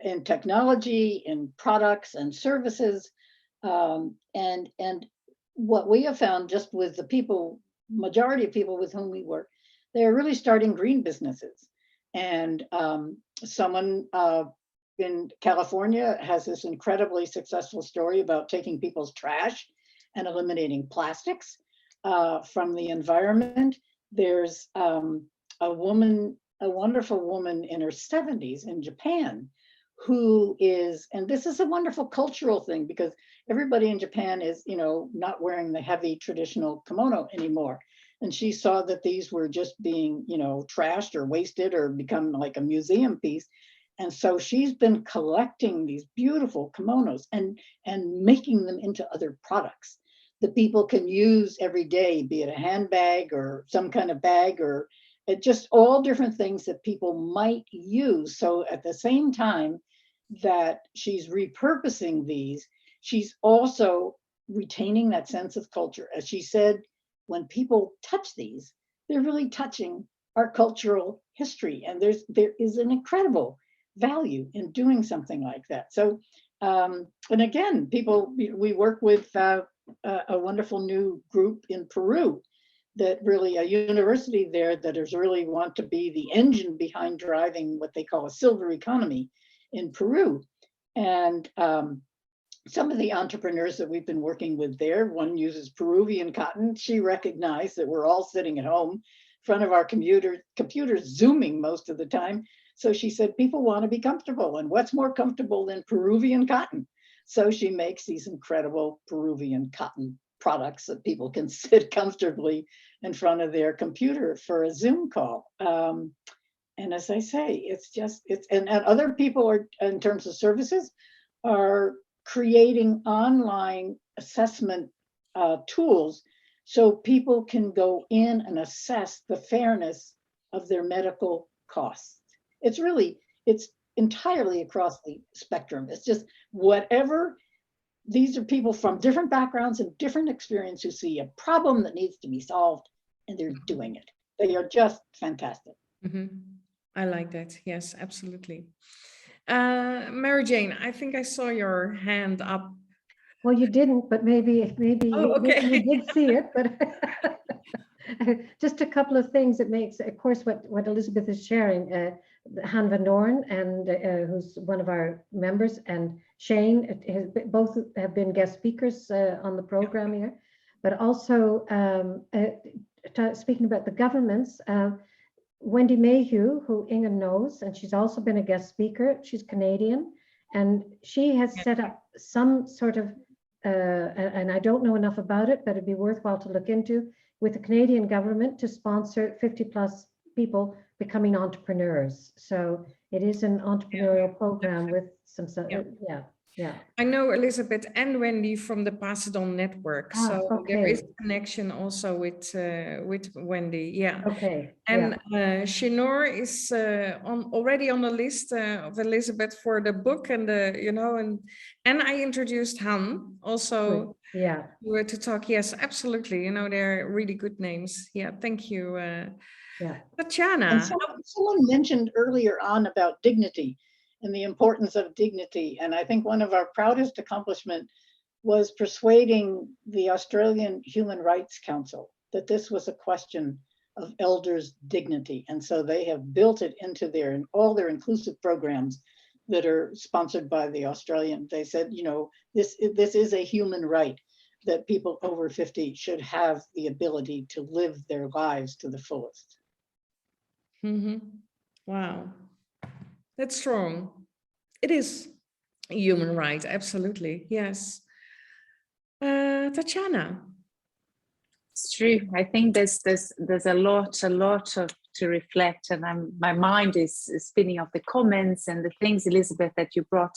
[SPEAKER 3] in technology, in products and services, and what we have found just with the people, majority of people with whom we work, they're really starting green businesses. And someone in California has this incredibly successful story about taking people's trash and eliminating plastics from the environment. There's a woman, a wonderful woman in her 70s in Japan, who is, and this is a wonderful cultural thing because everybody in Japan is, you know, not wearing the heavy traditional kimono anymore. And she saw that these were just being, you know, trashed or wasted or become like a museum piece. And so she's been collecting these beautiful kimonos and making them into other products that people can use every day, be it a handbag or some kind of bag, or just all different things that people might use. So at the same time that she's repurposing these, she's also retaining that sense of culture. As she said, when people touch these, they're really touching our cultural history. And there is an incredible value in doing something like that. So, and again, we work with a wonderful new group in Peru that really, a university there that is really want to be the engine behind driving what they call a silver economy in Peru. And some of the entrepreneurs that we've been working with there, one uses Peruvian cotton. She recognized that we're all sitting at home in front of our computers Zooming most of the time. So she said, people want to be comfortable, and what's more comfortable than Peruvian cotton? So she makes these incredible Peruvian cotton products that people can sit comfortably in front of their computer for a Zoom call. And as I say, it's and other people are, in terms of services, are creating online assessment tools so people can go in and assess the fairness of their medical costs. It's entirely across the spectrum. It's just whatever, these are people from different backgrounds and different experience who see a problem that needs to be solved, and they're doing it. They are just fantastic.
[SPEAKER 1] Mm-hmm. I like that. Yes, absolutely. Mary Jane, I think I saw your hand up.
[SPEAKER 5] Well, you didn't, but maybe
[SPEAKER 1] Oh, okay.
[SPEAKER 5] you did see it, but just a couple of things that makes, of course, what Elizabeth is sharing, Han van Doorn, and who's one of our members, and Shane, both have been guest speakers on the program here, but also speaking about the governments, Wendy Mayhew, who Ingun knows, and she's also been a guest speaker. She's Canadian, and she has set up some sort of, and I don't know enough about it, but it'd be worthwhile to look into, with the Canadian government to sponsor 50 plus people becoming entrepreneurs. So it is an entrepreneurial program with some, yeah.
[SPEAKER 1] I know Elizabeth and Wendy from the Pass It On network, so there is a connection also with Wendy. Yeah.
[SPEAKER 5] Okay.
[SPEAKER 1] And Shinor is already on the list of Elizabeth for the book, and and I introduced Han also.
[SPEAKER 5] Yeah.
[SPEAKER 1] To talk. Yes, absolutely. They're really good names. Yeah. Thank you. Tatiana.
[SPEAKER 3] And someone mentioned earlier on about dignity and the importance of dignity. And I think one of our proudest accomplishments was persuading the Australian Human Rights Council that this was a question of elders' dignity. And so they have built it into all their inclusive programs that are sponsored by the Australian. They said, this is a human right that people over 50 should have the ability to live their lives to the fullest.
[SPEAKER 1] Mm-hmm. Wow. That's strong. It is a human right, absolutely. Yes. Tatiana.
[SPEAKER 2] It's true. I think there's a lot to reflect, and my mind is spinning off the comments and the things, Elizabeth, that you brought.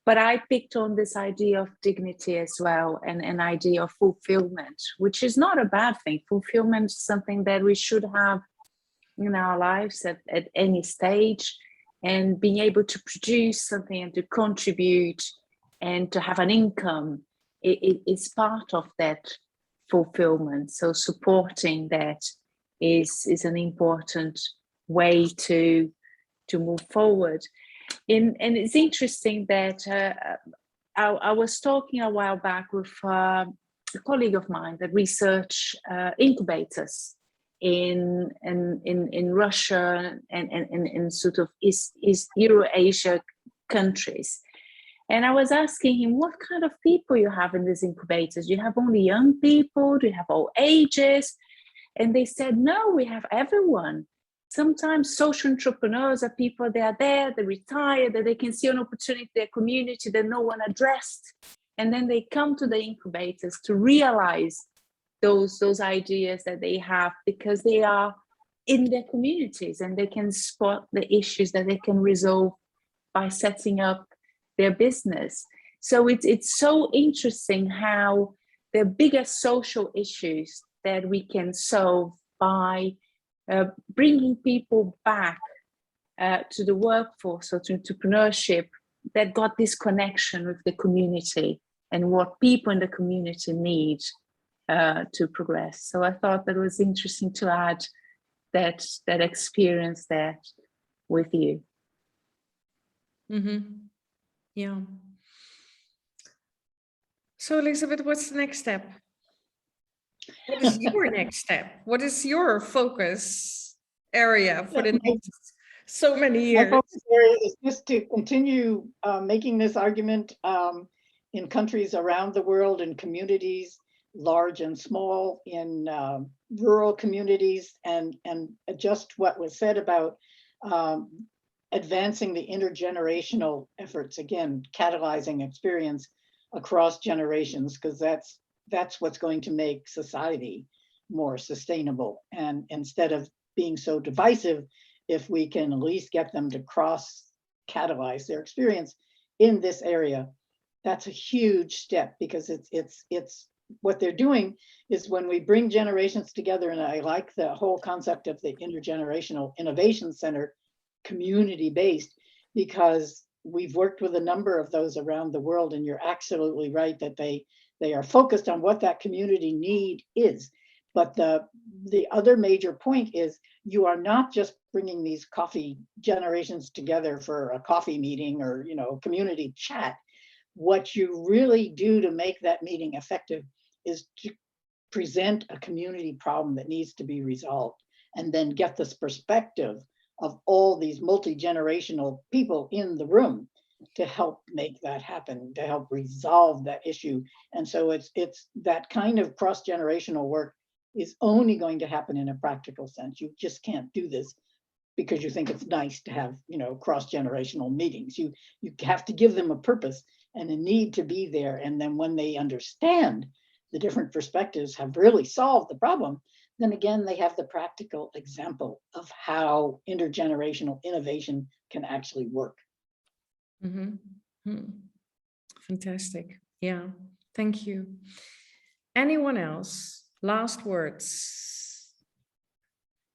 [SPEAKER 2] But I picked on this idea of dignity as well, and an idea of fulfillment, which is not a bad thing. Fulfillment is something that we should have in our lives at any stage, and being able to produce something and to contribute and to have an income, it's part of that fulfillment. So supporting that is an important way to move forward. And it's interesting that I was talking a while back with a colleague of mine that research incubators in Russia and sort of East Euro-Asia countries. And I was asking him, what kind of people you have in these incubators? Do you have only young people? Do you have all ages? And they said, no, we have everyone. Sometimes social entrepreneurs are people, they are there, they retire, that they can see an opportunity in their community that no one addressed. And then they come to the incubators to realize those ideas that they have, because they are in their communities and they can spot the issues that they can resolve by setting up their business. So it's so interesting how the biggest social issues that we can solve by bringing people back to the workforce or to entrepreneurship, that got this connection with the community and what people in the community need to progress. So I thought that it was interesting to add that experience there with you.
[SPEAKER 1] Mm-hmm. Yeah. So Elizabeth, what's the next step? What is your next step? What is your focus area for the next so many years?
[SPEAKER 3] My focus area is just to continue making this argument in countries around the world, in communities, large and small, in rural communities, and just what was said about advancing the intergenerational efforts, again, catalyzing experience across generations, because that's what's going to make society more sustainable. And instead of being so divisive, if we can at least get them to catalyze their experience in this area, that's a huge step, because it's what they're doing is, when we bring generations together, and I like the whole concept of the Intergenerational Innovation Center, community-based, because we've worked with a number of those around the world, and you're absolutely right that they are focused on what that community need is. But the other major point is, you are not just bringing these coffee generations together for a coffee meeting or community chat. What you really do to make that meeting effective is to present a community problem that needs to be resolved, and then get this perspective of all these multi-generational people in the room to help make that happen, to help resolve that issue. And so it's that kind of cross-generational work is only going to happen in a practical sense. You just can't do this because you think it's nice to have, you know, cross-generational meetings. You have to give them a purpose and a need to be there. And then when they understand the different perspectives have really solved the problem, then again, they have the practical example of how intergenerational innovation can actually work.
[SPEAKER 1] Fantastic. Yeah, thank you. Anyone else? Last words.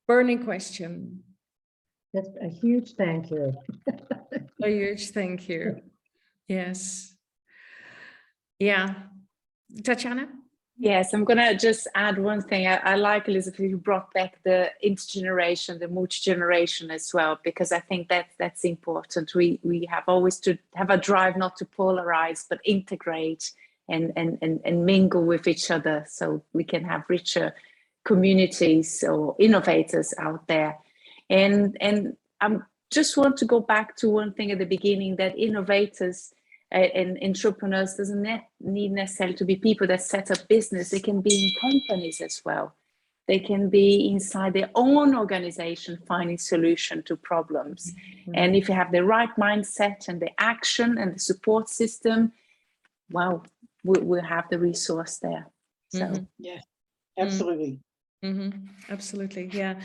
[SPEAKER 1] Burning question.
[SPEAKER 5] That's a huge thank you.
[SPEAKER 1] A huge thank you. Yes. Yeah. Tatiana?
[SPEAKER 2] Yes, I'm going to just add one thing. I like, Elizabeth, you brought back the intergeneration, the multi-generation as well, because I think that's important. We have always to have a drive not to polarize, but integrate and mingle with each other so we can have richer communities or innovators out there. And I just want to go back to one thing at the beginning, that innovators and entrepreneurs doesn't need necessarily to be people that set up business. They can be in companies as well. They can be inside their own organization finding solution to problems. And if you have the right mindset and the action and the support system, wow, we'll have the resource there. So
[SPEAKER 3] Yeah, absolutely.
[SPEAKER 1] Absolutely, yeah.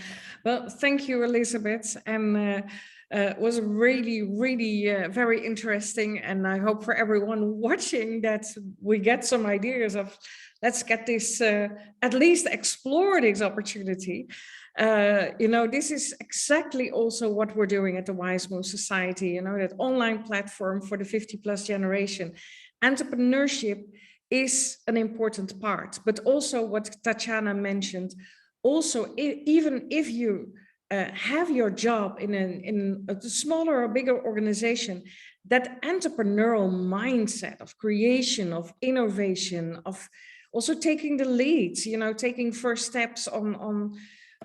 [SPEAKER 1] Well, thank you, Elizabeth, and it was really, really very interesting. And I hope for everyone watching that we get some ideas of, let's get this, at least explore this opportunity. You know, this is exactly also what we're doing at the Wize Move Society, you know, that online platform for the 50+ generation. Entrepreneurship is an important part, but also what Tatiana mentioned, also even if you have your job in a smaller or bigger organization, that entrepreneurial mindset of creation, of innovation, of also taking the lead, you know, taking first steps on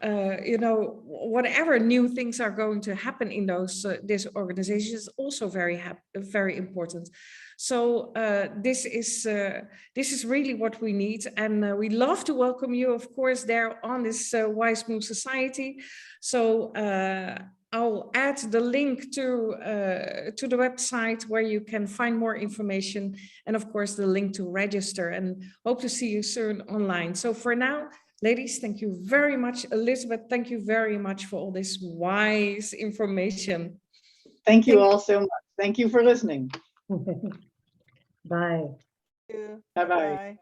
[SPEAKER 1] you know, whatever new things are going to happen in those this organization is also very important. So this is really what we need, and we love to welcome you, of course, there on this Wize Move Society. So I'll add the link to the website where you can find more information, and of course the link to register, and hope to see you soon online. So for now, ladies, thank you very much. Elizabeth, thank you very much for all this wise information.
[SPEAKER 3] Thank you all so much. Thank you for listening.
[SPEAKER 5] Bye.
[SPEAKER 6] Thank you.
[SPEAKER 3] Bye-bye.
[SPEAKER 6] Bye-bye.